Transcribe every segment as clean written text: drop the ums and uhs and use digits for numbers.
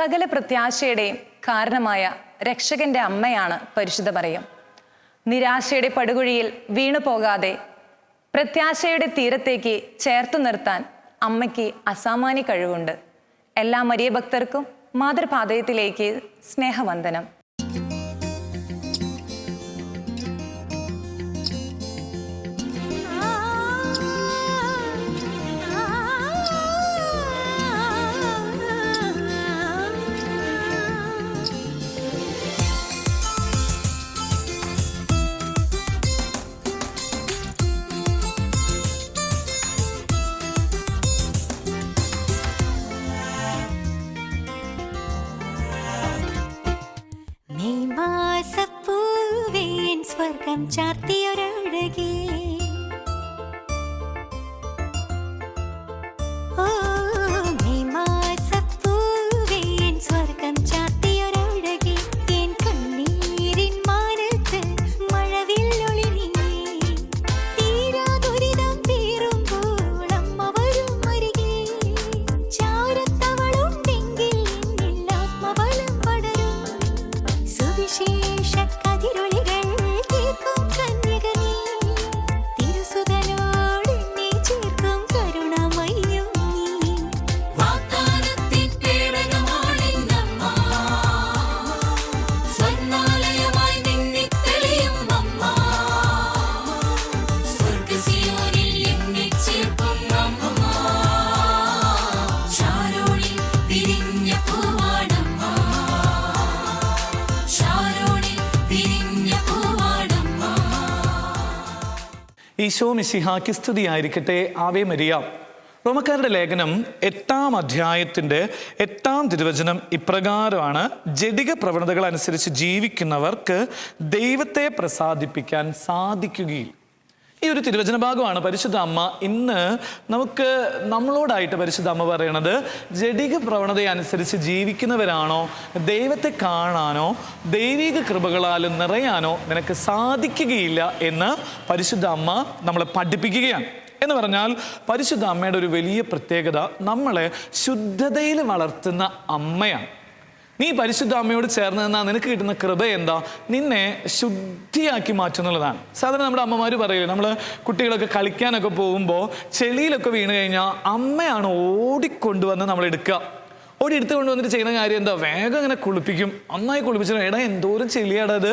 സകല പ്രത്യാശയുടെയും കാരണമായ രക്ഷകന്റെ അമ്മയാണ് പരിശുദ്ധ മറിയം. നിരാശയുടെ പടുകുഴിയിൽ വീണു പോകാതെ പ്രത്യാശയുടെ തീരത്തേക്ക് ചേർത്തു നിർത്താൻ അമ്മയ്ക്ക് അസാമാന്യ കഴിവുണ്ട്. എല്ലാ മരിയ ഭക്തർക്കും മാതൃപാദയത്തിലേക്ക് സ്നേഹവന്ദനം. സ്വർഗം ചാർത്തിയൊരഴകേ, ഓ മെയ് മാസപ്പൂവേ എൻ സ്വർഗം ചാർത്തിയൊരഴകേ, എൻ കണ്ണീരിൻ മാനത്ത് മഴവില്ലൊളി നീ, തീരാ ദുരിതം തീരുമ്പോൾ അമ്മ വരും അരികെ, ചാരത്തവളുണ്ടെങ്കിൽ എന്നിൽ ആത്മബലം പടരും, സുവിശേഷ കതിരൊളികൾ ഈശോ മിശിഹായ്ക്ക് സ്തുതിയായിരിക്കട്ടെ. Ave Maria. റോമക്കാരുടെ ലേഖനം 8-ാം അധ്യായത്തിൻ്റെ 8-ാം തിരുവചനം ഇപ്രകാരമാണ്: ജഡിക പ്രവണതകൾ അനുസരിച്ച് ജീവിക്കുന്നവർക്ക് ദൈവത്തെ പ്രസാദിപ്പിക്കാൻ സാധിക്കുകയില്ല. ഈ ഒരു തിരുവചന ഭാഗമാണ് പരിശുദ്ധ അമ്മ ഇന്ന് നമ്മളോടായിട്ട് പരിശുദ്ധ അമ്മ പറയണത്. ജഡിക പ്രവണതയനുസരിച്ച് ജീവിക്കുന്നവരാണോ ദൈവത്തെ കാണാനോ ദൈവിക കൃപകളാലും നിറയാനോ നിനക്ക് സാധിക്കുകയില്ല എന്ന് പരിശുദ്ധ അമ്മ നമ്മളെ പഠിപ്പിക്കുകയാണ്. എന്ന് പറഞ്ഞാൽ പരിശുദ്ധ അമ്മയുടെ ഒരു വലിയ പ്രത്യേകത നമ്മളെ ശുദ്ധതയിൽ വളർത്തുന്ന അമ്മയാണ്. നീ പരിശുദ്ധ അമ്മയോട് ചേർന്ന് നിന്നാൽ നിനക്ക് കിട്ടുന്ന കൃപ എന്താ? നിന്നെ ശുദ്ധിയാക്കി മാറ്റുന്നുള്ളതാണ്. സാധാരണ നമ്മുടെ അമ്മമാർ പറയില്ലേ, നമ്മൾ കുട്ടികളൊക്കെ കളിക്കാനൊക്കെ പോകുമ്പോൾ ചെളിയിലൊക്കെ വീണ് കഴിഞ്ഞാൽ അമ്മയാണ് ഓടിക്കൊണ്ടുവന്ന് നമ്മൾ എടുക്കുക. എടുത്തു കൊണ്ടുവന്നിട്ട് ചെയ്യുന്ന കാര്യം എന്താ? വേഗം ഇങ്ങനെ കുളിപ്പിക്കും. നന്നായി കുളിപ്പിച്ചിട്ട്, എടാ എന്തോരം ചെളിയാടത്,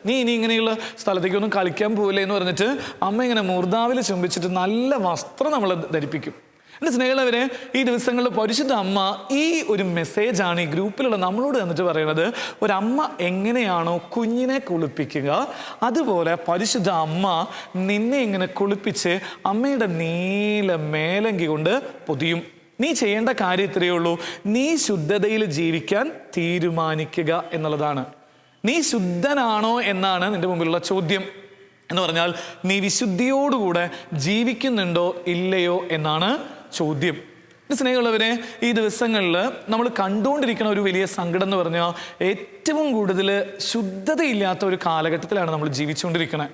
നീ ഇനി ഇങ്ങനെയുള്ള സ്ഥലത്തേക്കൊന്നും കളിക്കാൻ പോവില്ലേ എന്ന് പറഞ്ഞിട്ട് അമ്മ ഇങ്ങനെ മൂർധാവിൽ ചുംബിച്ചിട്ട് നല്ല വസ്ത്രം നമ്മളെ ധരിപ്പിക്കും. എൻ്റെ സ്നേഹമുള്ളവരെ, ഈ ദിവസങ്ങളിൽ പരിശുദ്ധ അമ്മ ഈ ഒരു മെസ്സേജാണ് ഈ ഗ്രൂപ്പിലുള്ള നമ്മളോട് വന്നിട്ട് പറയുന്നത്. ഒരമ്മ എങ്ങനെയാണോ കുഞ്ഞിനെ കുളിപ്പിക്കുക, അതുപോലെ പരിശുദ്ധ അമ്മ നിന്നെ ഇങ്ങനെ കുളിപ്പിച്ച് അമ്മയുടെ നീല മേലങ്കി കൊണ്ട് പൊതിയും. നീ ചെയ്യേണ്ട കാര്യം ഇത്രയേ ഉള്ളൂ: നീ ശുദ്ധതയിൽ ജീവിക്കാൻ തീരുമാനിക്കുക എന്നുള്ളതാണ്. നീ ശുദ്ധനാണോ എന്നാണ് നിന്റെ മുമ്പിലുള്ള ചോദ്യം. എന്ന് പറഞ്ഞാൽ നീ വിശുദ്ധിയോടുകൂടെ ജീവിക്കുന്നുണ്ടോ ഇല്ലയോ എന്നാണ് ചോദ്യം. സ്നേഹമുള്ളവരെ, ഈ ദിവസങ്ങളിൽ നമ്മൾ കണ്ടുകൊണ്ടിരിക്കുന്ന ഒരു വലിയ സങ്കടം എന്ന് പറഞ്ഞാൽ ഏറ്റവും കൂടുതൽ ശുദ്ധതയില്ലാത്ത ഒരു കാലഘട്ടത്തിലാണ് നമ്മൾ ജീവിച്ചുകൊണ്ടിരിക്കുന്നത്.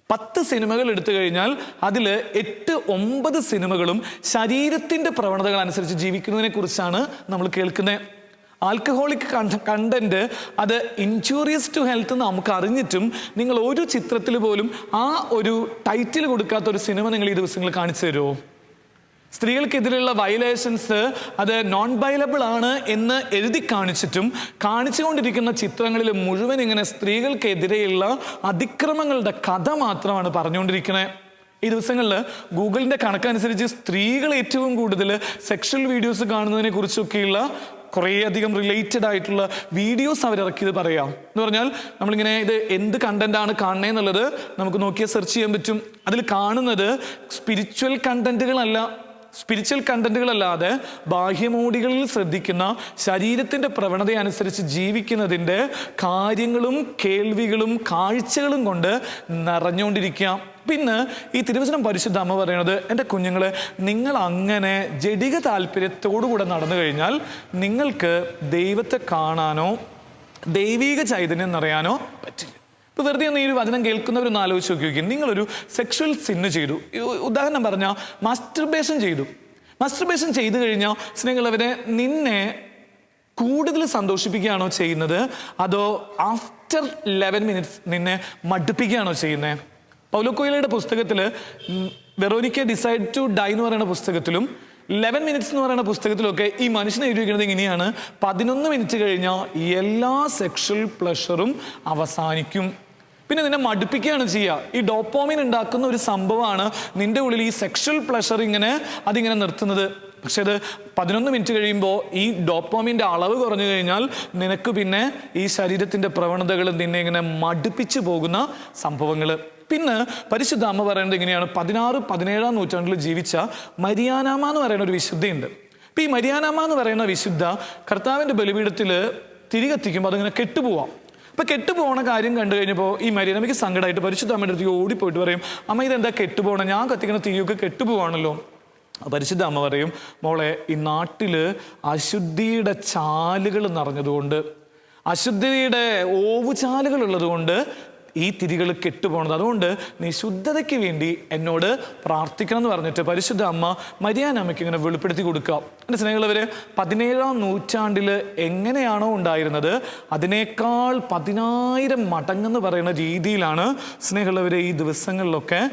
10 സിനിമകൾ എടുത്തു കഴിഞ്ഞാൽ അതിൽ 8-9 സിനിമകളും ശരീരത്തിൻ്റെ പ്രവണതകൾ അനുസരിച്ച് ജീവിക്കുന്നതിനെ കുറിച്ചാണ് നമ്മൾ കേൾക്കുന്നത്. ആൽക്കഹോളിക് കണ്ടന്റ് അത് ഇൻജൂറിയസ് ടു ഹെൽത്ത് എന്ന് നമുക്ക് അറിഞ്ഞിട്ടും നിങ്ങൾ ഒരു ചിത്രത്തിൽ പോലും ആ ഒരു ടൈറ്റിൽ കൊടുക്കാത്ത ഒരു സിനിമ നിങ്ങൾ ഈ ദിവസങ്ങളിൽ കാണിച്ചു തരുമോ? സ്ത്രീകൾക്കെതിരെയുള്ള വയലേഷൻസ് അത് നോൺ വയലബിൾ ആണ് എന്ന് എഴുതി കാണിച്ചിട്ടും കാണിച്ചുകൊണ്ടിരിക്കുന്ന ചിത്രങ്ങളിൽ മുഴുവൻ ഇങ്ങനെ സ്ത്രീകൾക്കെതിരെയുള്ള അതിക്രമങ്ങളുടെ കഥ മാത്രമാണ് പറഞ്ഞുകൊണ്ടിരിക്കുന്നത്. ഈ ദിവസങ്ങളിൽ ഗൂഗിളിൻ്റെ കണക്കനുസരിച്ച് സ്ത്രീകൾ ഏറ്റവും കൂടുതൽ സെക്ഷൽ വീഡിയോസ് കാണുന്നതിനെ കുറിച്ചൊക്കെയുള്ള കുറേയധികം റിലേറ്റഡ് ആയിട്ടുള്ള വീഡിയോസ് അവരിറക്കിയത് പറയാം. എന്ന് പറഞ്ഞാൽ നമ്മളിങ്ങനെ ഇത് എന്ത് കണ്ടന്റാണ് കാണുന്നതെന്നുള്ളത് നമുക്ക് നോക്കിയാൽ സെർച്ച് ചെയ്യാൻ പറ്റും. അതിൽ കാണുന്നത് സ്പിരിച്വൽ കണ്ടന്റുകളല്ലാതെ ബാഹ്യമോടികളിൽ ശ്രദ്ധിക്കുന്ന ശരീരത്തിൻ്റെ പ്രവണത അനുസരിച്ച് ജീവിക്കുന്നതിൻ്റെ കാര്യങ്ങളും കേൾവികളും കാഴ്ചകളും കൊണ്ട് നിറഞ്ഞുകൊണ്ടിരിക്കുക. പിന്നെ ഈ തിരുവചനം പരിശുദ്ധ അമ്മ പറയുന്നത്, എൻ്റെ കുഞ്ഞുങ്ങളെ, നിങ്ങൾ അങ്ങനെ ജഡിക താല്പര്യത്തോടുകൂടെ നടന്നു കഴിഞ്ഞാൽ നിങ്ങൾക്ക് ദൈവത്തെ കാണാനോ ദൈവിക ചൈതന്യം നിറയാനോ പറ്റില്ല. ഇപ്പോൾ വെറുതെ ഒന്ന് ഈ ഒരു വചനം കേൾക്കുന്നവരൊന്ന് ആലോചിച്ച് നോക്കി. നിങ്ങളൊരു സെക്ഷൽ സിന്ന് ചെയ്തു, ഉദാഹരണം പറഞ്ഞാൽ മസ്റ്റർബേഷൻ ചെയ്തു. മസ്റ്റർബേഷൻ ചെയ്തു കഴിഞ്ഞാൽ സ്നേഹമുള്ളവരെ, നിന്നെ കൂടുതൽ സന്തോഷിപ്പിക്കുകയാണോ ചെയ്യുന്നത്, അതോ ആഫ്റ്റർ 11 മിനിറ്റ്സ് നിന്നെ മടുപ്പിക്കുകയാണോ ചെയ്യുന്നത്? പൗലോ കൊയ്ലോയുടെ പുസ്തകത്തിൽ വെറോനിക്ക ഡിസൈഡ് ടു ഡൈ എന്ന് പറയുന്ന പുസ്തകത്തിലും 11 മിനിറ്റ്സ് എന്ന് പറയുന്ന പുസ്തകത്തിലൊക്കെ ഈ മനുഷ്യനെ എഴുതിയിരിക്കുന്നത് ഇങ്ങനെയാണ്: 11 മിനിറ്റ് കഴിഞ്ഞാൽ എല്ലാ സെക്ഷൽ പ്ലഷറും അവസാനിക്കും. പിന്നെ നിന്നെ മടുപ്പിക്കുകയാണ് ചെയ്യുക. ഈ ഡോപ്പോമിൻ ഉണ്ടാക്കുന്ന ഒരു സംഭവമാണ് നിന്റെ ഉള്ളിൽ ഈ സെക്ഷൽ പ്ലഷർ അതിങ്ങനെ നിർത്തുന്നത്. പക്ഷെ അത് 11 മിനിറ്റ് കഴിയുമ്പോൾ ഈ ഡോപ്പോമിൻ്റെ അളവ് കുറഞ്ഞു കഴിഞ്ഞാൽ നിനക്ക് പിന്നെ ഈ ശരീരത്തിൻ്റെ പ്രവണതകൾ നിന്നെ ഇങ്ങനെ മടുപ്പിച്ചു പോകുന്ന സംഭവങ്ങൾ. പിന്നെ പരിശുദ്ധ അമ്മ പറയുന്നത് ഇങ്ങനെയാണ്: 16-17 നൂറ്റാണ്ടിൽ ജീവിച്ച മരിയാനാമ എന്ന് പറയുന്ന ഒരു വിശുദ്ധയുണ്ട്. അപ്പം ഈ മരിയാനാമ എന്ന് പറയുന്ന വിശുദ്ധ കർത്താവിൻ്റെ ബലിപീഠത്തിൽ തിരികെത്തിക്കുമ്പോൾ അതിങ്ങനെ കെട്ടുപോവാം. അപ്പം കെട്ടുപോകണ കാര്യം കണ്ടു കഴിഞ്ഞപ്പോൾ ഈ മരിയാനാമയ്ക്ക് സങ്കടമായിട്ട് പരിശുദ്ധ അമ്മയുടെ അടുത്തേക്ക് ഓടിപ്പോയിട്ട് പറയും: അമ്മ ഇതെന്താ കെട്ടുപോകണം, ഞാൻ കത്തിക്കുന്ന തിരിയൊക്കെ കെട്ടുപോവാണല്ലോ. പരിശുദ്ധ അമ്മ പറയും: മോളെ, ഈ നാട്ടിൽ അശുദ്ധിയുടെ ചാലുകൾ നിറഞ്ഞതുകൊണ്ട്, അശുദ്ധിയുടെ ഓവുചാലുകൾ ഉള്ളതുകൊണ്ട് ഈ തിരികൾ കെട്ടുപോകണത്. അതുകൊണ്ട് നീ ശുദ്ധതയ്ക്ക് വേണ്ടി എന്നോട് പ്രാർത്ഥിക്കണം എന്ന് പറഞ്ഞിട്ട് പരിശുദ്ധ അമ്മ മരിയാനാമയ്ക്ക് ഇങ്ങനെ വെളിപ്പെടുത്തി കൊടുക്കുക. എൻ്റെ സ്നേഹമുള്ളവര്, 17-ാം നൂറ്റാണ്ടിൽ എങ്ങനെയാണോ ഉണ്ടായിരുന്നത് അതിനേക്കാൾ 10,000 മടങ്ങെന്ന് പറയുന്ന രീതിയിലാണ് സ്നേഹമുള്ളവരെ ഈ ദിവസങ്ങളിലൊക്കെ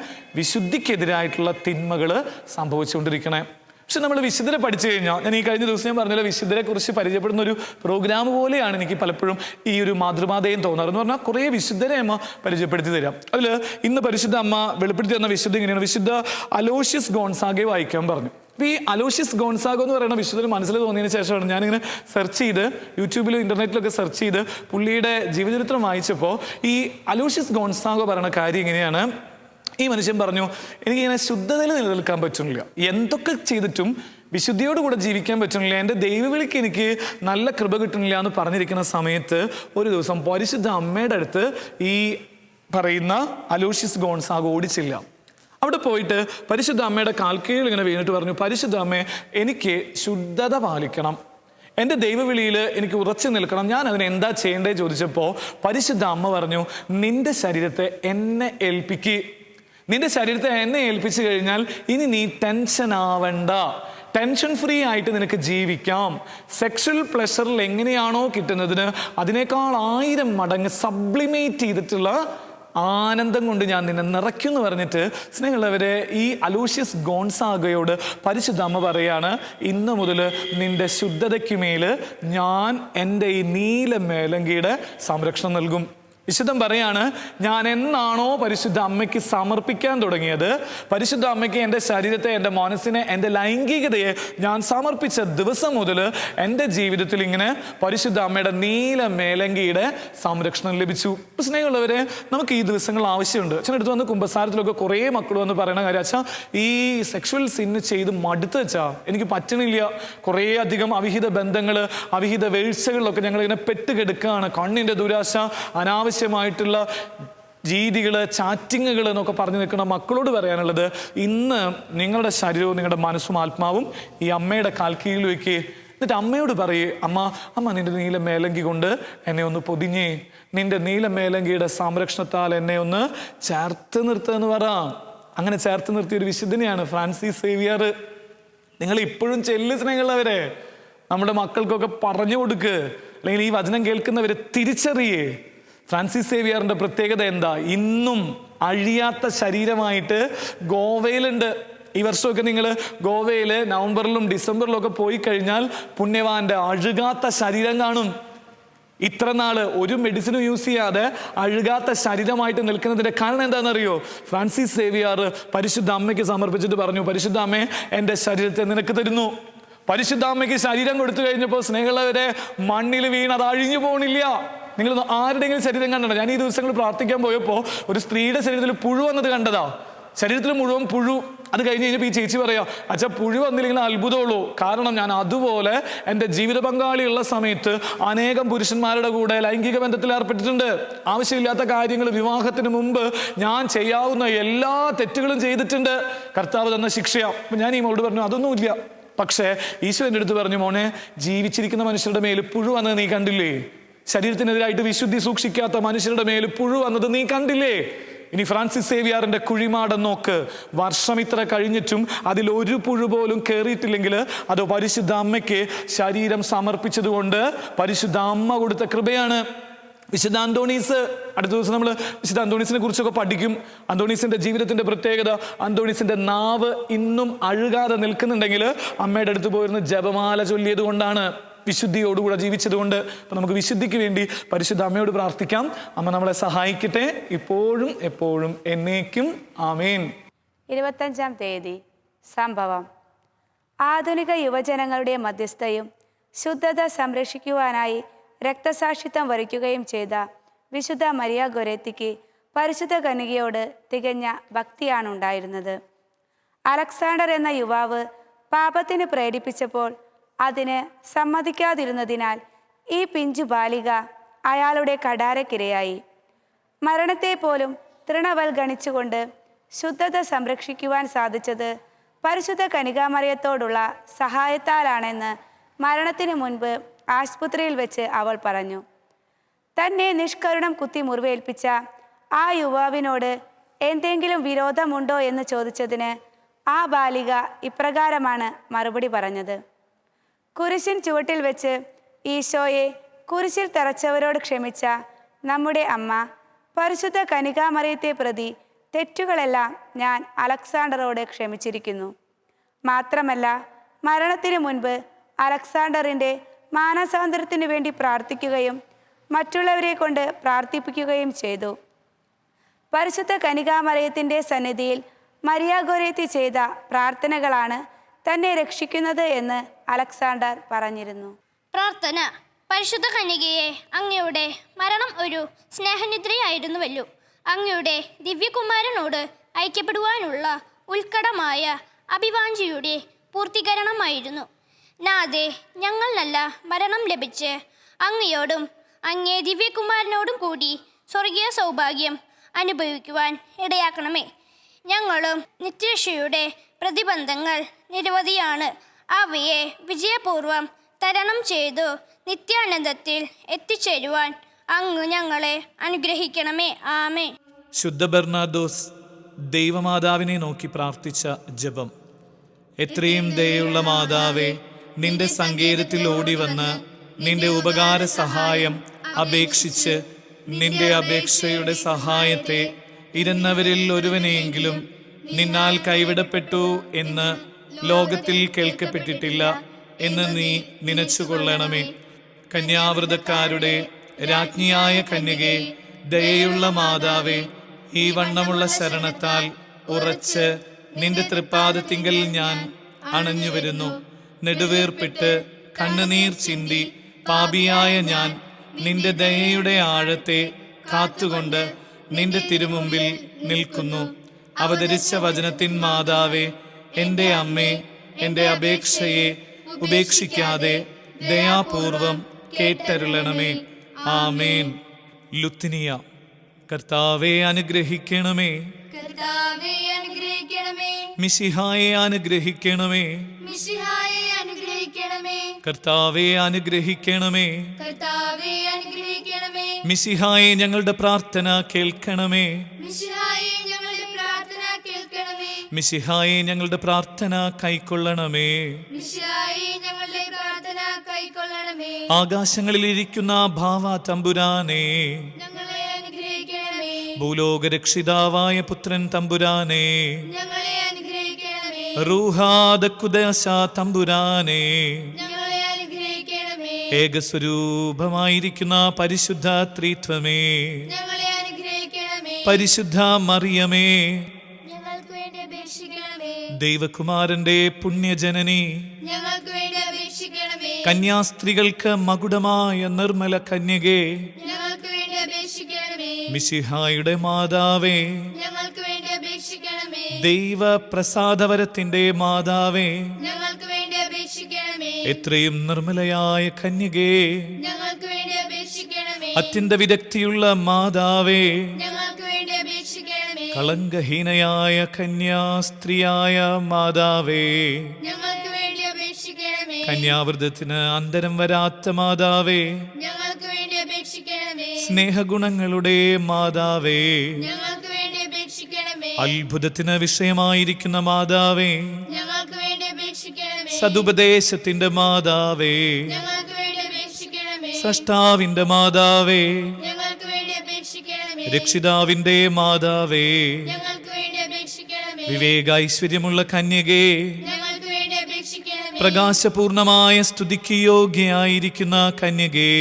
വിശുദ്ധിക്കെതിരായിട്ടുള്ള തിന്മകൾ സംഭവിച്ചുകൊണ്ടിരിക്കണേ. പക്ഷെ നമ്മൾ വിശുദ്ധരെ പഠിച്ചു കഴിഞ്ഞാൽ, ഞാൻ ഈ കഴിഞ്ഞ ദിവസം ഞാൻ പറഞ്ഞല്ലോ, വിശുദ്ധരെ കുറിച്ച് പരിചയപ്പെടുന്ന ഒരു പ്രോഗ്രാം പോലെയാണ് എനിക്ക് പലപ്പോഴും ഈ ഒരു മാതൃമാതയും തോന്നാറ്. എന്ന് പറഞ്ഞാൽ കുറേ വിശുദ്ധരെ അമ്മ പരിചയപ്പെടുത്തി തരാം. അതിൽ ഇന്ന് പരിശുദ്ധ അമ്മ വെളിപ്പെടുത്തി തന്ന വിശുദ്ധ ഇങ്ങനെയാണ്: വിശുദ്ധ അലോഷ്യസ് ഗോൺസാഗയെ വായിക്കാൻ പറഞ്ഞു. അപ്പോൾ ഈ അലോഷ്യസ് ഗോൺസാഗോ എന്ന് പറയുന്ന വിശുദ്ധന് മനസ്സിൽ തോന്നിയതിന് ശേഷമാണ് ഞാനിങ്ങനെ സെർച്ച് ചെയ്ത് യൂട്യൂബിലും ഇൻ്റർനെറ്റിലൊക്കെ സെർച്ച് ചെയ്ത് പുള്ളിയുടെ ജീവചരിത്രം വായിച്ചപ്പോൾ ഈ അലോഷ്യസ് ഗോൺസാഗോ പറയുന്ന കാര്യം ഇങ്ങനെയാണ്: ഈ മനുഷ്യൻ പറഞ്ഞു, എനിക്കിങ്ങനെ ശുദ്ധതയിൽ നിലനിൽക്കാൻ പറ്റുന്നില്ല, എന്തൊക്കെ ചെയ്തിട്ടും വിശുദ്ധിയോടുകൂടെ ജീവിക്കാൻ പറ്റുന്നില്ല, എൻ്റെ ദൈവവിളിക്ക് എനിക്ക് നല്ല കൃപ കിട്ടുന്നില്ല എന്ന് പറഞ്ഞിരിക്കുന്ന സമയത്ത് ഒരു ദിവസം പരിശുദ്ധ അമ്മയുടെ അടുത്ത് ഈ പറയുന്ന അലോഷ്യസ് ഗോൺസാഗോ ഓടിച്ചില്ല. അവിടെ പോയിട്ട് പരിശുദ്ധ അമ്മയുടെ കാൽക്കീഴിൽ ഇങ്ങനെ വീണിട്ട് പറഞ്ഞു: പരിശുദ്ധ അമ്മേ, എനിക്ക് ശുദ്ധത പാലിക്കണം, എൻ്റെ ദൈവവിളിയിൽ എനിക്ക് ഉറച്ചു നിൽക്കണം, ഞാൻ അതിന് എന്താ ചെയ്യേണ്ടത് ചോദിച്ചപ്പോൾ പരിശുദ്ധ അമ്മ പറഞ്ഞു: നിന്റെ ശരീരത്തെ എന്നെ ഏൽപ്പിച്ചു കഴിഞ്ഞാൽ ഇനി നീ ടെൻഷൻ ആവണ്ട, ടെൻഷൻ ഫ്രീ ആയിട്ട് നിനക്ക് ജീവിക്കാം. സെക്ഷൽ പ്ലഷറിൽ എങ്ങനെയാണോ കിട്ടുന്നതിന് അതിനേക്കാൾ 1000 മടങ്ങ് സബ്ലിമേറ്റ് ചെയ്തിട്ടുള്ള ആനന്ദം കൊണ്ട് ഞാൻ നിന്നെ നിറയ്ക്കും എന്ന് പറഞ്ഞിട്ട് സ്നേഹമുള്ളവരെ ഈ അലോഷ്യസ് ഗോൺസാഗയോട് പരിശുദ്ധ അമ്മ പറയാണ്: ഇന്ന് മുതൽ നിന്റെ ശുദ്ധതയ്ക്കുമേൽ ഞാൻ എൻ്റെ ഈ നീല മേലങ്കിയുടെ സംരക്ഷണം നൽകും. വിശുദ്ധം പറയാണ്: ഞാൻ എന്നാണോ പരിശുദ്ധ അമ്മയ്ക്ക് സമർപ്പിക്കാൻ തുടങ്ങിയത്, പരിശുദ്ധ അമ്മയ്ക്ക് എൻ്റെ ശരീരത്തെ, എൻ്റെ മനസ്സിനെ, എൻ്റെ ലൈംഗികതയെ ഞാൻ സമർപ്പിച്ച ദിവസം മുതൽ എൻ്റെ ജീവിതത്തിൽ ഇങ്ങനെ പരിശുദ്ധ അമ്മയുടെ നീല മേലങ്കിയുടെ സംരക്ഷണം ലഭിച്ചു. സ്നേഹമുള്ളവരെ, നമുക്ക് ഈ ദിവസങ്ങൾ ആവശ്യമുണ്ട്. അച്ഛനടുത്ത് വന്ന് കുമ്പസാരത്തിലൊക്കെ കുറേ മക്കൾ വന്ന് പറയണ കാര്യം: അച്ഛാ, ഈ സെക്ഷുവൽ സിന്ന് ചെയ്ത് മടുത്ത് വെച്ചാ എനിക്ക് പറ്റണില്ല, കുറേ അധികം അവിഹിത ബന്ധങ്ങൾ, അവിഹിത വീഴ്ചകളിലൊക്കെ ഞങ്ങളിങ്ങനെ പെട്ടുകെടുക്കുകയാണ്, കണ്ണിൻ്റെ ദുരാശ, അനാവശ്യമായിട്ടുള്ള രീതികൾ, ചാറ്റിങ്ങുകൾ എന്നൊക്കെ പറഞ്ഞു നിൽക്കുന്ന മക്കളോട് പറയാനുള്ളത്: ഇന്ന് നിങ്ങളുടെ ശരീരവും നിങ്ങളുടെ മനസ്സും ആത്മാവും ഈ അമ്മയുടെ കാൽക്കീഴിൽ വയ്ക്കുക. എന്നിട്ട് അമ്മയോട് പറയേ: അമ്മ നിന്റെ നീല മേലങ്കി കൊണ്ട് എന്നെ ഒന്ന് പൊതിഞ്ഞേ, നിന്റെ നീല മേലങ്കിയുടെ സംരക്ഷണത്താൽ എന്നെ ഒന്ന് ചേർത്ത് നിർത്തുക പറ. അങ്ങനെ ചേർത്ത് നിർത്തിയ ഒരു വിശുദ്ധനെയാണ് ഫ്രാൻസിസ് സേവിയർ. നിങ്ങൾ ഇപ്പോഴും ചെല്ലു സ്നേഹമുള്ളവരെ, നമ്മുടെ മക്കൾക്കൊക്കെ പറഞ്ഞു കൊടുക്ക്, അല്ലെങ്കിൽ ഈ വചനം കേൾക്കുന്നവരെ തിരിച്ചറിയേ. ഫ്രാൻസിസ് സേവിയറിന്റെ പ്രത്യേകത എന്താ? ഇന്നും അഴിയാത്ത ശരീരമായിട്ട് ഗോവയിലുണ്ട്. ഈ വർഷമൊക്കെ നിങ്ങൾ ഗോവയിൽ നവംബറിലും ഡിസംബറിലും ഒക്കെ പോയി കഴിഞ്ഞാൽ പുണ്യവാന്റെ അഴുകാത്ത ശരീരം കാണും. ഇത്ര നാള് ഒരു മെഡിസിനും യൂസ് ചെയ്യാതെ അഴുകാത്ത ശരീരമായിട്ട് നിൽക്കുന്നതിന്റെ കാരണം എന്താണെന്നറിയോ? ഫ്രാൻസിസ് സേവിയർ പരിശുദ്ധ അമ്മയ്ക്ക് സമർപ്പിച്ചിട്ട് പറഞ്ഞു: പരിശുദ്ധ അമ്മേ, എൻ്റെ ശരീരത്തെ നിനക്ക് തരുന്നു. പരിശുദ്ധ അമ്മയ്ക്ക് ശരീരം കൊടുത്തു കഴിഞ്ഞപ്പോൾ സ്നേഹമുള്ളവരെ, മണ്ണിൽ വീണ് അത് അഴിഞ്ഞു പോകണില്ല. നിങ്ങൾ ആരുടെയെങ്കിലും ശരീരം കണ്ടോ? ഞാൻ ഈ ദിവസങ്ങൾ പ്രാർത്ഥിക്കാൻ പോയപ്പോൾ ഒരു സ്ത്രീയുടെ ശരീരത്തിൽ പുഴു വന്നത് കണ്ടതാ. ശരീരത്തിൽ മുഴുവൻ പുഴു. അത് കഴിഞ്ഞ് കഴിഞ്ഞപ്പോൾ ഈ ചേച്ചി പറയാ: അച്ഛാ, പുഴു വന്നില്ലെങ്കിൽ അത്ഭുതമുള്ളൂ, കാരണം ഞാൻ അതുപോലെ എൻ്റെ ജീവിത പങ്കാളിയുള്ള സമയത്ത് അനേകം പുരുഷന്മാരുടെ കൂടെ ലൈംഗിക ബന്ധത്തിൽ ഏർപ്പെട്ടിട്ടുണ്ട്. ആവശ്യമില്ലാത്ത കാര്യങ്ങൾ വിവാഹത്തിന് മുമ്പ് ഞാൻ ചെയ്യാവുന്ന എല്ലാ തെറ്റുകളും ചെയ്തിട്ടുണ്ട്. കർത്താവ് തന്ന ശിക്ഷയാ. അപ്പം ഞാൻ ഈ മോളോട് പറഞ്ഞു: അതൊന്നുമില്ല. പക്ഷേ ഈശോ എൻ്റെ അടുത്ത് പറഞ്ഞു: മോനെ, ജീവിച്ചിരിക്കുന്ന മനുഷ്യരുടെ മേൽ പുഴു വന്നത് നീ കണ്ടില്ലേ? ശരീരത്തിനെതിരായിട്ട് വിശുദ്ധി സൂക്ഷിക്കാത്ത മനുഷ്യരുടെ മേൽ പുഴു വന്നത് നീ കണ്ടില്ലേ? ഇനി ഫ്രാൻസിസ് സേവ്യാറിന്റെ കുഴിമാടം നോക്ക്. വർഷം ഇത്ര കഴിഞ്ഞിട്ടും അതിൽ ഒരു പുഴു പോലും കയറിയിട്ടില്ലെങ്കിൽ അത് പരിശുദ്ധ അമ്മയ്ക്ക് ശരീരം സമർപ്പിച്ചതുകൊണ്ട് പരിശുദ്ധ അമ്മ കൊടുത്ത കൃപയാണ്. വിശുദ്ധ അന്തോണീസ്, അടുത്ത ദിവസം നമ്മൾ വിശുദ്ധ അന്തോണീസിനെ കുറിച്ചൊക്കെ പഠിക്കും. അന്തോണീസിന്റെ ജീവിതത്തിന്റെ പ്രത്യേകത, അന്തോണീസിന്റെ നാവ് ഇന്നും അഴുകാതെ നിൽക്കുന്നുണ്ടെങ്കിൽ അമ്മയുടെ അടുത്ത് പോയിരുന്ന് ജപമാല ചൊല്ലിയത് കൊണ്ടാണ്, വിശുദ്ധിയോടുകൂടെ ജീവിച്ചതുകൊണ്ട്. അപ്പം നമുക്ക് വിശുദ്ധിക്ക് വേണ്ടി പരിശുദ്ധ അമ്മയോട് പ്രാർത്ഥിക്കാം. അമ്മ നമ്മളെ സഹായിക്കട്ടെ, ഇപ്പോഴും എപ്പോഴും എന്നേക്കും. ആമേൻ. 25-ാം തീയതി സംഭവം. ആധുനിക യുവജനങ്ങളുടെ മധ്യസ്ഥയും ശുദ്ധത സംരക്ഷിക്കുവാനായി രക്തസാക്ഷിത്വം വരിക്കുകയും ചെയ്ത വിശുദ്ധ മരിയ ഗൊരേത്തിക്ക് പരിശുദ്ധ കന്യകയോട് തികഞ്ഞ ഭക്തിയാണ് ഉണ്ടായിരുന്നത്. അലക്സാണ്ടർ എന്ന യുവാവ് പാപത്തിന് പ്രേരിപ്പിച്ചപ്പോൾ അതിന് സമ്മതിക്കാതിരുന്നതിനാൽ ഈ പിഞ്ചു ബാലിക അയാളുടെ കടാരക്കിരയായി. മരണത്തെ പോലും തൃണവൽഗണിച്ചുകൊണ്ട് ശുദ്ധത സംരക്ഷിക്കുവാൻ സാധിച്ചത് പരിശുദ്ധ കന്യകാമറിയത്തോടുള്ള സഹായത്താലാണെന്ന് മരണത്തിന് മുൻപ് ആശുപത്രിയിൽ വെച്ച് അവൾ പറഞ്ഞു. തന്നെ നിഷ്കരുണം കുത്തി മുറിവേൽപ്പിച്ച ആ യുവാവിനോട് എന്തെങ്കിലും വിരോധമുണ്ടോ എന്ന് ചോദിച്ചതിന് ആ ബാലിക ഇപ്രകാരമാണ് മറുപടി പറഞ്ഞത്: കുരിശിൻ ചുവട്ടിൽ വെച്ച് ഈശോയെ കുരിശിൽ തറച്ചവരോട് ക്ഷമിച്ച നമ്മുടെ അമ്മ പരിശുദ്ധ കന്യകാമറിയത്തെ പ്രതി തെറ്റുകളെല്ലാം ഞാൻ അലക്സാണ്ടറോട് ക്ഷമിച്ചിരിക്കുന്നു. മാത്രമല്ല, മരണത്തിന് മുൻപ് അലക്സാണ്ടറിൻ്റെ മാനസാന്തരത്തിനു വേണ്ടി പ്രാർത്ഥിക്കുകയും മറ്റുള്ളവരെ കൊണ്ട് പ്രാർത്ഥിപ്പിക്കുകയും ചെയ്തു. പരിശുദ്ധ കന്യകാമറിയത്തിൻ്റെ സന്നിധിയിൽ മരിയ ഗൊരേത്തി ചെയ്ത പ്രാർത്ഥനകളാണ് തന്നെ രക്ഷിക്കുന്നത് എന്ന് അലക്സാണ്ടർ പറഞ്ഞിരുന്നു. പ്രാർത്ഥന. പരിശുദ്ധ കന്യകയെ, അങ്ങയുടെ മരണം ഒരു സ്നേഹനിദ്രയായിരുന്നുവല്ലോ. അങ്ങയുടെ ദിവ്യകുമാരനോട് ഐക്യപ്പെടുവാനുള്ള ഉത്കടമായ അഭിവാഞ്ചിയുടെ പൂർത്തീകരണമായിരുന്നു. നാഥേ, ഞങ്ങൾ നല്ല മരണം ലഭിച്ച് അങ്ങയോടും അങ്ങേ ദിവ്യകുമാരനോടും കൂടി സ്വർഗീയ സൗഭാഗ്യം അനുഭവിക്കുവാൻ ഇടയാക്കണമേ. ഞങ്ങളും നിത്യരക്ഷയുടെ പ്രതിബന്ധങ്ങൾ നിരവധിയാണ്. അവയെ വിജയപൂർവം തരണം ചെയ്തു നിത്യാനന്ദത്തിൽ എത്തിച്ചേരുവാൻ അങ്ങ് ഞങ്ങളെ അനുഗ്രഹിക്കണമേ. ആമേൻ. ശുദ്ധ ബെർണാദോസ് ദൈവമാതാവിനെ നോക്കി പ്രാർത്ഥിച്ച ജപം. എത്രയും ദയുള്ള മാതാവേ, നിന്റെ സങ്കേതത്തിൽ ഓടി വന്ന് നിന്റെ ഉപകാര സഹായം അപേക്ഷിച്ച് നിന്റെ അപേക്ഷയുടെ സഹായത്തെ ഇരുന്നവരിൽ ഒരുവനെയെങ്കിലും നിന്നാൽ കൈവിടപ്പെട്ടു എന്ന് ലോകത്തിൽ കേൾക്കപ്പെട്ടിട്ടില്ല എന്ന് നീ നനച്ചുകൊള്ളണമേ. കന്യാവ്രതക്കാരുടെ രാജ്ഞിയായ കന്യകേ, ദയയുള്ള മാതാവേ, ഈ വണ്ണമുള്ള ശരണത്താൽ ഉറച്ച് നിന്റെ തൃപ്പാദത്തിങ്കൽ ഞാൻ അണഞ്ഞു വരുന്നു. നെടുവേർപ്പിട്ട് കണ്ണുനീർ ചിന്തി പാപിയായ ഞാൻ നിന്റെ ദയയുടെ ആഴത്തെ കാത്തുകൊണ്ട് നിന്റെ തിരുമുമ്പിൽ നിൽക്കുന്നു. അവതരിച്ച വചനത്തിൻ മാതാവേ, എൻ്റെ അമ്മേ, എൻ്റെ അപേക്ഷയെ ഉപേക്ഷിക്കാതെ ദയാപൂർവം കേട്ടരുളണമേ. ആമേൻ. ലുത്തിനിയ. കർത്താവെ അനുഗ്രഹിക്കണമേ, കർത്താവേ അനുഗ്രഹിക്കണമേ, മിശിഹായെ അനുഗ്രഹിക്കണമേ, മിശിഹായെ അനുഗ്രഹിക്കണമേ, കർത്താവെ അനുഗ്രഹിക്കണമേ, കർത്താവേ അനുഗ്രഹിക്കണമേ, മിശിഹായെ ഞങ്ങളുടെ പ്രാർത്ഥന കേൾക്കണമേ, മിശിഹായെ ഞങ്ങളുടെ പ്രാർത്ഥന കേൾക്കണമേ, മിശിഹായെ ഞങ്ങളുടെ പ്രാർത്ഥന കൈക്കൊള്ളണമേ, മിശിഹായെ ഞങ്ങളുടെ പ്രാർത്ഥന കൈക്കൊള്ളണമേ. ആകാശങ്ങളിൽ ഇരിക്കുന്ന ഭാവ തമ്പുരാനെ, ഞങ്ങളെ അനുഗ്രഹിക്കണമേ, ഭൂലോകരക്ഷിതാവായ പുത്രൻ തമ്പുരാനെ, ഞങ്ങളെ അനുഗ്രഹിക്കണമേ, റൂഹാദക്കുദശ തമ്പുരാനെ, ഞങ്ങളെ അനുഗ്രഹിക്കണമേ, ഏകസ്വരൂപമായിരിക്കുന്ന പരിശുദ്ധ ത്രിത്വമേ, ഞങ്ങളെ അനുഗ്രഹിക്കണമേ, പരിശുദ്ധ മറിയമേ, ഞങ്ങൾക്ക് വേണ്ടി അപേക്ഷിക്കണമേ, ദൈവകുമാരന്റെ പുണ്യജനനി, ഞങ്ങൾക്ക് വേണ്ടി അപേക്ഷിക്കണമേ, കന്യാസ്ത്രീകൾക്ക് മകുടമായ നിർമ്മല കന്യകേ, ഞങ്ങൾക്ക് വേണ്ടി അപേക്ഷിക്കണമേ, മിശിഹായുടെ മാതാവേ, ഞങ്ങൾക്ക് വേണ്ടി അപേക്ഷിക്കണമേ, ദൈവ പ്രസാദവരത്തിന്റെ മാതാവേ, ഞങ്ങൾക്ക് വേണ്ടി അപേക്ഷിക്കണമേ, എത്രയും നിർമ്മലയായ കന്യകേ, ഞങ്ങൾക്ക് വേണ്ടി അപേക്ഷിക്കണമേ, അത്യന്ത വിദഗ്ധിയുള്ള മാതാവേ, ഞങ്ങൾക്ക് വേണ്ടി അപേക്ഷിക്കണമേ, കളങ്കഹീനയായ കന്യാസ്ത്രീയായ മാതാവേ, ഞങ്ങൾക്ക് വേണ്ടി അപേക്ഷിക്കണമേ, കന്യാവ്രതത്തിന് അന്തരം വരാത്ത മാതാവേ, ഞങ്ങൾക്ക് വേണ്ടി അപേക്ഷിക്കണമേ, സ്നേഹഗുണങ്ങളുടെ മാതാവേ, ഞങ്ങൾക്ക് വേണ്ടി അപേക്ഷിക്കണമേ. അത്ഭുതത്തിന് വിഷയമായിരിക്കുന്ന മാതാവേ, ഞങ്ങൾക്ക് വേണ്ടി അപേക്ഷിക്കണമേ. സതുപദേശത്തിന്റെ മാതാവേ, ഞങ്ങൾക്ക് വേണ്ടി അപേക്ഷിക്കണമേ. സ്രഷ്ടാവിന്റെ മാതാവേ, ഞങ്ങൾക്ക് വേണ്ടി അപേക്ഷിക്കണമേ. രക്ഷിതാവിന്റെ മാതാവേ, ഞങ്ങൾക്ക് വേണ്ടി അപേക്ഷിക്കണമേ. വിവേകൈശ്വര്യമുള്ള കന്യകേ, ഞങ്ങൾക്ക് വേണ്ടി അപേക്ഷിക്കണമേ. പ്രകാശപൂർണമായ സ്തുതിക്ക് യോഗ്യയായിരിക്കുന്ന കന്യകേ,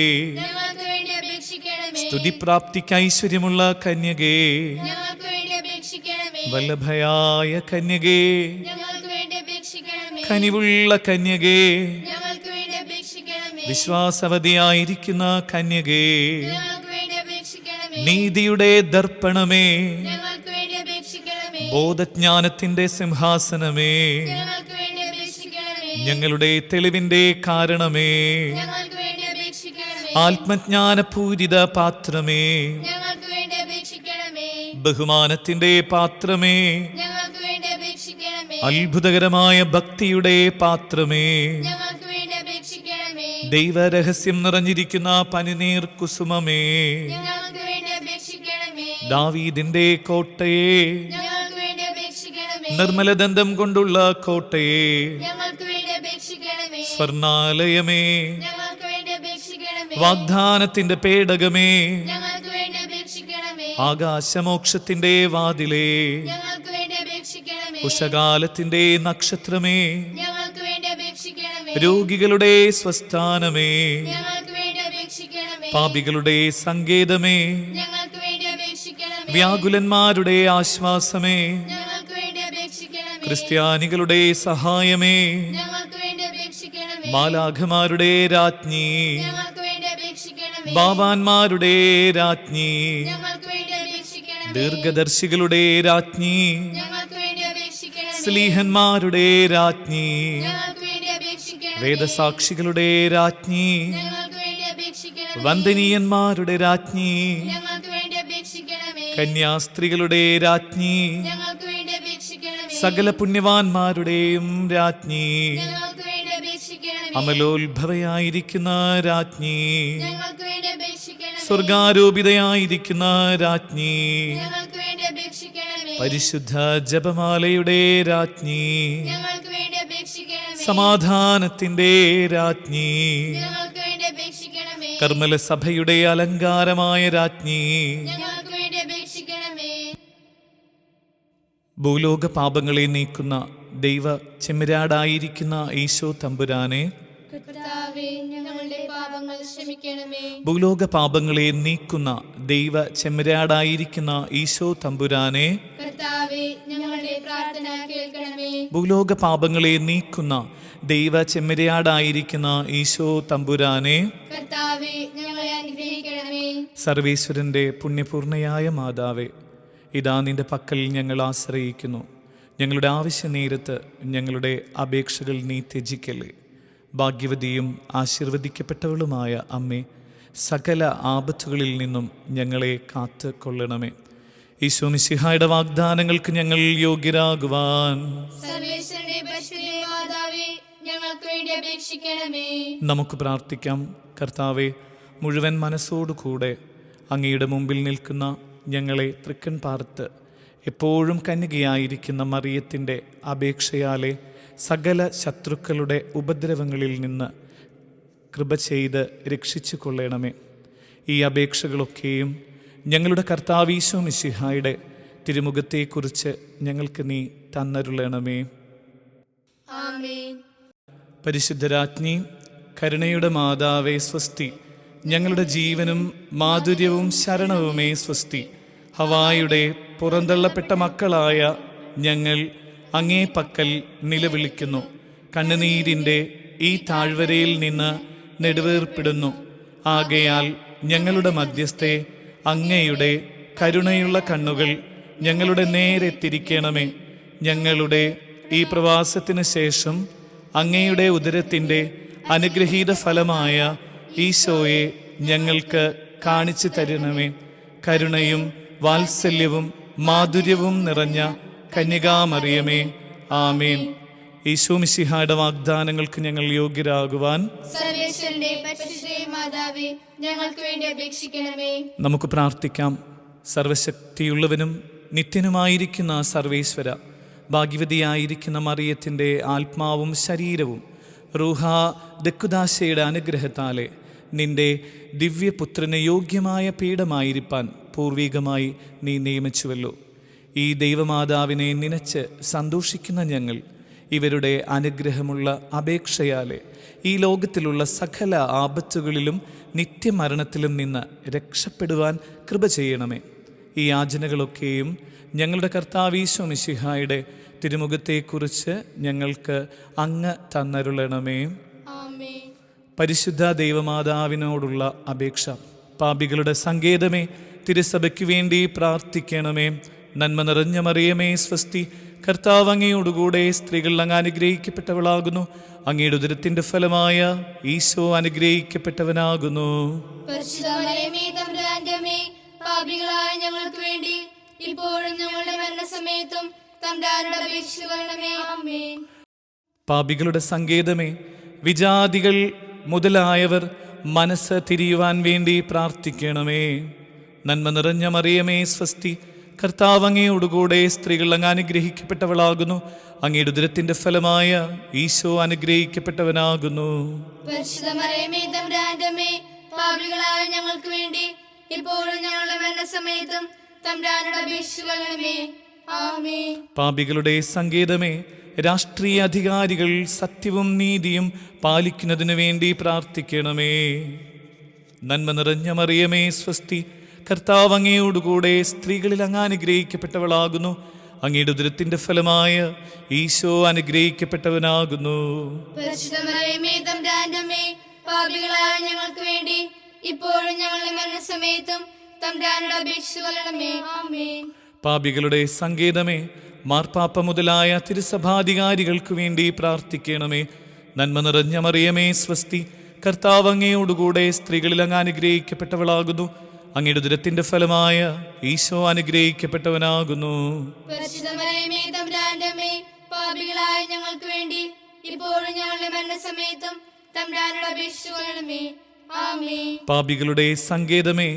ഞങ്ങൾക്ക് വേണ്ടി അപേക്ഷിക്കണമേ. സ്തുതിപ്രാപ്തിക്ക് ഐശ്വര്യമുള്ള കന്യകേ, ഞങ്ങൾക്ക് വേണ്ടി അപേക്ഷിക്കണമേ. വല്ലഭയായ കന്യകേ, ഞങ്ങൾക്ക് വേണ്ടി അപേക്ഷിക്കണമേ. കനിവുള്ള കന്യകേ, ഞങ്ങൾക്ക് വേണ്ടി അപേക്ഷിക്കണമേ. വിശ്വാസവതിയായിരിക്കുന്ന കന്യകേ, ഞങ്ങൾക്ക് വേണ്ടി അപേക്ഷിക്കണമേ. നീതിയുടെ ദർപ്പണമേ, ഞങ്ങൾക്ക് വേണ്ടി അപേക്ഷിക്കണമേ. ബോധജ്ഞാനത്തിന്റെ സിംഹാസനമേ, ഞങ്ങൾക്ക് വേണ്ടി അപേക്ഷിക്കണമേ. ഞങ്ങളുടെ തെളിവിന്റെ കാരണമേ, ഞങ്ങൾക്ക് വേണ്ടി അപേക്ഷിക്കണമേ. ആത്മജ്ഞാനപൂരിത പാത്രമേ, ഞങ്ങൾക്ക് വേണ്ടി അപേക്ഷിക്കണമേ. ബഹുമാനത്തിന്റെ പാത്രമേ, ഞങ്ങൾക്ക് വേണ്ടി അപേക്ഷിക്കണമേ. അത്ഭുതകരമായ ഭക്തിയുടെ പാത്രമേ, ഞങ്ങൾക്ക് വേണ്ടി അപേക്ഷിക്കണമേ. ദൈവരഹസ്യം നിറഞ്ഞിരിക്കുന്ന പനിനീർ കുസുമമേ, ഞങ്ങൾക്ക് വേണ്ടി അപേക്ഷിക്കണമേ. ദാവീദിന്റെ കോട്ടയെ, ഞങ്ങൾക്ക് വേണ്ടി അപേക്ഷിക്കണമേ. നിർമ്മലദന്തം കൊണ്ടുള്ള കോട്ടയെ, ഞങ്ങൾക്ക് വേണ്ടി അപേക്ഷിക്കണമേ. സ്വർണാലയമേ, ഞങ്ങൾക്ക് വേണ്ടി അപേക്ഷിക്കണമേ. വാഗ്ദാനത്തിന്റെ പേടകമേ, ഞങ്ങൾക്ക് വേണ്ടി അപേക്ഷിക്കണമേ. ആകാശമോക്ഷത്തിന്റെ വാതിലേ, ഞങ്ങൾക്ക് വേണ്ടി അപേക്ഷിക്കണമേ. ഉഷകാലത്തിന്റെ നക്ഷത്രമേ, ഞങ്ങൾക്ക് വേണ്ടി അപേക്ഷിക്കണമേ. രോഗികളുടെ സ്വസ്ഥാനമേ, ഞങ്ങൾക്ക് വേണ്ടി അപേക്ഷിക്കണമേ. പാപികളുടെ സങ്കേതമേ, ഞങ്ങൾക്ക് വേണ്ടി അപേക്ഷിക്കണമേ. വ്യാകുലന്മാരുടെ ആശ്വാസമേ, ഞങ്ങൾക്ക് വേണ്ടി അപേക്ഷിക്കണമേ. ക്രിസ്ത്യാനികളുടെ സഹായമേ, ഞങ്ങൾക്ക് വേണ്ടി അപേക്ഷിക്കണമേ. മാലാഖമാരുടെ രാജ്ഞി, ഞങ്ങൾക്ക് വേണ്ടി അപേക്ഷിക്കണമേ. ബാബാന്മാരുടെ രാജ്ഞി, ഞങ്ങൾക്ക് വേണ്ടി അപേക്ഷിക്കണമേ. ദീർഘദർശികളുടെ രാജ്ഞി, ഞങ്ങൾക്ക് വേണ്ടി അപേക്ഷിക്കണമേ. സ്ലീഹന്മാരുടെ രാജ്ഞി, ഞങ്ങൾക്ക് വേണ്ടി അപേക്ഷിക്കണമേ. വേദസാക്ഷികളുടെ രാജ്ഞി, ഞങ്ങൾക്ക് വേണ്ടി അപേക്ഷിക്കണമേ. വന്ദനീയന്മാരുടെ രാജ്ഞി, ഞങ്ങൾക്ക് വേണ്ടി അപേക്ഷിക്കണമേ. കന്യാസ്ത്രീകളുടെ രാജ്ഞി, ഞങ്ങൾക്ക് വേണ്ടി അപേക്ഷിക്കണമേ. സകല പുണ്യവാന്മാരുടെയും രാജ്ഞി, ഞങ്ങൾക്ക് വേണ്ടി അപേക്ഷിക്കണമേ. അമലോത്ഭവയായിരിക്കുന്ന രാജ്ഞി, ഞങ്ങൾക്ക് വേണ്ടി അപേക്ഷിക്കണമേ. സ്വർഗാരോപിതയായിരിക്കുന്ന രാജ്ഞി, ഞങ്ങൾക്ക് വേണ്ടി അപേക്ഷിക്കണമേ. പരിശുദ്ധ ജപമാലയുടെ രാജ്ഞി, ഞങ്ങൾക്ക് വേണ്ടി അപേക്ഷിക്കണമേ. സമാധാനത്തിന്റെ രാജ്ഞി, ഞങ്ങൾക്ക് വേണ്ടി അപേക്ഷിക്കണമേ. കർമ്മല സഭയുടെ അലങ്കാരമായ രാജ്ഞി, ഞങ്ങൾക്ക് വേണ്ടി അപേക്ഷിക്കണമേ. ഭൂലോക പാപങ്ങളെ നീക്കുന്ന ദൈവ ചെമ്മരാടായിരിക്കുന്ന ഈശോ തമ്പുരാനെ, കർത്താവേ, ഞങ്ങളുടെ പാപങ്ങൾ ക്ഷമിക്കണമേ. ഭൂലോക പാപങ്ങളെ നീക്കുന്ന ദൈവ ചെമ്മരാടായിരിക്കുന്ന ഈശോ തമ്പുരാനെ, കർത്താവേ, ഞങ്ങളുടെ പ്രാർത്ഥന കേൾക്കണമേ. ഭൂലോക പാപങ്ങളെ നീക്കുന്ന ദൈവ ചെമ്മരാടായിരിക്കുന്ന ഈശോ തമ്പുരാനെ, കർത്താവേ, ഞങ്ങളെ അനുഗ്രഹിക്കണമേ. സർവേശ്വരന്റെ പുണ്യപൂർണയായ മാതാവേ, ഇതാ നിന്റെ പക്കൽ ഞങ്ങൾ ആശ്രയിക്കുന്നു. ഞങ്ങളുടെ ആവശ്യ നേരത്ത് ഞങ്ങളുടെ അപേക്ഷകൾ നീ ത്യജിക്കല്ലേ. ഭാഗ്യവതിയും ആശീർവദിക്കപ്പെട്ടവളുമായ അമ്മേ, സകല ആപത്തുകളിൽ നിന്നും ഞങ്ങളെ കാത്ത് കൊള്ളണമേ. ഈശോ മിശിഹായുടെ വാഗ്ദാനങ്ങൾക്ക് ഞങ്ങൾ യോഗ്യരാകുവാൻ സർവേശ്വരന്റെ പരിശുദ്ധ മാതാവേ, ഞങ്ങൾക്ക് വേണ്ടി അപേക്ഷിക്കണമേ. നമുക്ക് പ്രാർത്ഥിക്കാം. കർത്താവെ, മുഴുവൻ മനസ്സോടുകൂടെ അങ്ങയുടെ മുമ്പിൽ നിൽക്കുന്ന ഞങ്ങളെ തൃക്കൺ പാർത്ത് എപ്പോഴും കന്യകയായിരിക്കുന്ന മറിയത്തിൻ്റെ അപേക്ഷയാലെ സകല ശത്രുക്കളുടെ ഉപദ്രവങ്ങളിൽ നിന്ന് കൃപ ചെയ്ത് രക്ഷിച്ചു കൊള്ളണമേ. ഈ അപേക്ഷകളൊക്കെയും ഞങ്ങളുടെ കർത്താവ് ഈശോ മിശിഹായുടെ തിരുമുഖത്തെക്കുറിച്ച് ഞങ്ങൾക്ക് നീ തന്നരുളണമേ. ആമേൻ. പരിശുദ്ധരാജ്ഞി, കരുണയുടെ മാതാവേ സ്വസ്തി. ഞങ്ങളുടെ ജീവനും മാധുര്യവും ശരണവുമേ സ്വസ്തി. ഹവായുടെ പുറന്തള്ളപ്പെട്ട മക്കളായ ഞങ്ങൾ അങ്ങേ പക്കൽ നിലവിളിക്കുന്നു. കണ്ണുനീരിൻ്റെ ഈ താഴ്വരയിൽ നിന്ന് നെടുവേർപ്പെടുന്നു. ആകയാൽ ഞങ്ങളുടെ മധ്യസ്ഥെ അങ്ങയുടെ കരുണയുള്ള കണ്ണുകൾ ഞങ്ങളുടെ നേരെ തിരിക്കണമേ. ഞങ്ങളുടെ ഈ പ്രവാസത്തിന് ശേഷം അങ്ങയുടെ ഉദരത്തിൻ്റെ അനുഗ്രഹീത ഫലമായ ഈശോയെ ഞങ്ങൾക്ക് കാണിച്ചു തരണമേ. കരുണയും വാത്സല്യവും മാധുര്യവും നിറഞ്ഞ കന്യകാമറിയമേ, ആമേൻ. ഈശോ മിശിഹായുടെ വാഗ്ദാനങ്ങൾക്ക് ഞങ്ങൾ യോഗ്യരാകുവാൻ സർവേശ്വരന്റെ പരിശുദ്ധ മാതാവേ, ഞങ്ങൾക്ക് വേണ്ടി അപേക്ഷിക്കണമേ. നമുക്ക് പ്രാർത്ഥിക്കാം. സർവശക്തിയുള്ളവനും നിത്യനുമായിരിക്കുന്ന സർവേശ്വര, ഭാഗ്യവതിയായിരിക്കുന്ന മറിയത്തിൻ്റെ ആത്മാവും ശരീരവും റൂഹ ദക്കുദാശയുടെ അനുഗ്രഹത്താലെ നിന്റെ ദിവ്യപുത്രന് യോഗ്യമായ പീഠമായിരിക്കാൻ പൂർവികമായി നീ നിയമിച്ചുവല്ലോ. ഈ ദൈവമാതാവിനെ നനച്ച് സന്തോഷിക്കുന്ന ഞങ്ങൾ ഇവരുടെ അനുഗ്രഹമുള്ള അപേക്ഷയാലെ ഈ ലോകത്തിലുള്ള സകല ആപത്തുകളിലും നിത്യമരണത്തിലും നിന്ന് രക്ഷപ്പെടുവാൻ കൃപ ചെയ്യണമേ. ഈ യാചനകളൊക്കെയും ഞങ്ങളുടെ കർത്താവ് ഈശോ മിശിഹായുടെ തിരുമുഖത്തെക്കുറിച്ച് ഞങ്ങൾക്ക് അങ്ങ് തന്നരുളണമേ. ആമേൻ. പരിശുദ്ധ ദൈവമാതാവിനോടുള്ള അപേക്ഷ. പാപികളുടെ സങ്കേതമേ, തിരുസഭയ്ക്ക് വേണ്ടി പ്രാർത്ഥിക്കണമേ. നന്മ നിറഞ്ഞ മറിയമേ സ്വസ്തി, കർത്താവ് അങ്ങയോടുകൂടെ സ്ത്രീകൾ അങ്ങ് അനുഗ്രഹിക്കപ്പെട്ടവളാകുന്നു. അങ്ങയുടെ ഉദരത്തിൻ്റെ ഫലമായ ഈശോ അനുഗ്രഹിക്കപ്പെട്ടവനാകുന്നു. പരിശുദ്ധ മറിയമേ തമ്പുരാന്റെ അമ്മേ, പാപികളായ ഞങ്ങൾക്ക് വേണ്ടി ഇപ്പോഴും ഞങ്ങളുടെ മരണസമയത്തും തമ്പുരാനോട് അപേക്ഷിക്കണമേ. ആമേൻ. പാപികളുടെ സങ്കേതമേ, വിജാതികൾ മുതലായവർ മനസ്സ് തിരിയുവാൻ വേണ്ടി പ്രാർത്ഥിക്കണമേ. നന്മ നിറഞ്ഞ മറിയമേ സ്വസ്തി, കർത്താവ് അങ്ങയോടുകൂടെ സ്ത്രീകൾ അങ്ങ് അനുഗ്രഹിക്കപ്പെട്ടവളാകുന്നു. അങ്ങയുടെ ഉദരത്തിൻ്റെ ഫലമായ ഈശോ അനുഗ്രഹിക്കപ്പെട്ടവനാകുന്നു. പരിശുദ്ധ മറിയമേ തമ്പുരാന്റെ അമ്മേ, പാപികളായ ഞങ്ങൾക്ക് വേണ്ടി ഇപ്പോഴും ഞങ്ങളുടെ മരണസമയത്തും തമ്പുരാനോട് അപേക്ഷിക്കണമേ. ആമേൻ. പാപികളുടെ സങ്കേതമേ, രാഷ്ട്രീയ അധികാരികൾ സത്യവും നീതിയും പാലിക്കുന്നതിനു വേണ്ടി പ്രാർത്ഥിക്കണമേ. നന്മ നിറഞ്ഞ മറിയമേ സ്വസ്തി, കർത്താവ് അങ്ങയോടുകൂടെ സ്ത്രീകളിൽ അങ്ങ് അനുഗ്രഹിക്കപ്പെട്ടവളാകുന്നു. അങ്ങയുടെ ഉദരത്തിൻ്റെ ഫലമായ ഈശോ അനുഗ്രഹിക്കപ്പെട്ടവനാകുന്നു. പരിശുദ്ധ മറിയമേ തമ്പുരാന്റെ അമ്മേ, പാപികളായ ഞങ്ങൾക്ക് വേണ്ടി ഇപ്പോഴും ഞങ്ങളുടെ മരണസമയത്തും തമ്പുരാനോട് അപേക്ഷിക്കണമേ. ആമേൻ. പാപികളുടെ സങ്കേതമേ, മാർപ്പാപ്പ മുതലായ തിരുസഭാധികാരികൾക്ക് വേണ്ടി പ്രാർത്ഥിക്കണമേ. നന്മ നിറഞ്ഞ മറിയമേ സ്വസ്തി, കർത്താവ് അങ്ങയോടുകൂടെ സ്ത്രീകളിൽ അങ്ങ് അനുഗ്രഹിക്കപ്പെട്ടവളാകുന്നു. അങ്ങയുടെ ഉദരത്തിൻ്റെ ഫലമായ ഈശോ അനുഗ്രഹിക്കപ്പെട്ടവനാകുന്നു. പരിശുദ്ധ മറിയമേ തമ്പുരാന്റെ അമ്മേ, പാപികളായ ഞങ്ങൾക്ക് വേണ്ടി ഇപ്പോഴും ഞങ്ങളുടെ മരണസമയത്തും തമ്പുരാനോട് അപേക്ഷിക്കണമേ. ആമേൻ. പാപികളുടെ സങ്കേതമേ,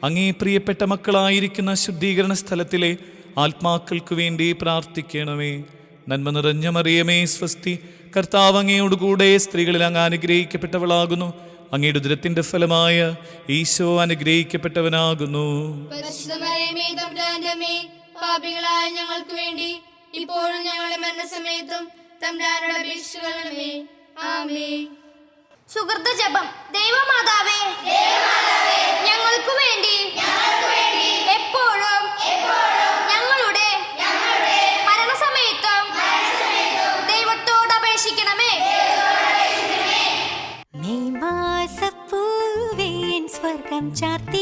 അങ്ങേ പ്രിയപ്പെട്ട മക്കളായിരിക്കുന്ന ശുദ്ധീകരണ സ്ഥലത്തിലെ ആത്മാക്കൾക്ക് വേണ്ടി പ്രാർത്ഥിക്കണമേ. നന്മ നിറഞ്ഞ മറിയമേ സ്വസ്തി, കർത്താവ് അങ്ങയോടുകൂടെ സ്ത്രീകളിൽ അങ്ങ് അനുഗ്രഹിക്കപ്പെട്ടവളാകുന്നു. അങ്ങയുടെ ഉദരത്തിൻ്റെ ഫലമായ ഈശോ അനുഗ്രഹിക്കപ്പെട്ടവനാകുന്നു. പരിശുദ്ധ മറിയമേ തമ്പുരാന്റെ അമ്മേ, പാപികളായ ഞങ്ങൾക്ക് വേണ്ടി ഇപ്പോഴും ഞങ്ങളുടെ മരണസമയത്തും തമ്പുരാനോട് അപേക്ഷിക്കണമേ. ആമേൻ. സുഹൃത ജപം. ദൈവമാതാവേ, ഞങ്ങൾക്ക് വേണ്ടി എപ്പോഴും ഞങ്ങളുടെ മരണസമയത്തും ദൈവത്തോട് അപേക്ഷിക്കണമേ. മെയ് മാസപ്പൂവേൻ സ്വർഗം ചാർത്തി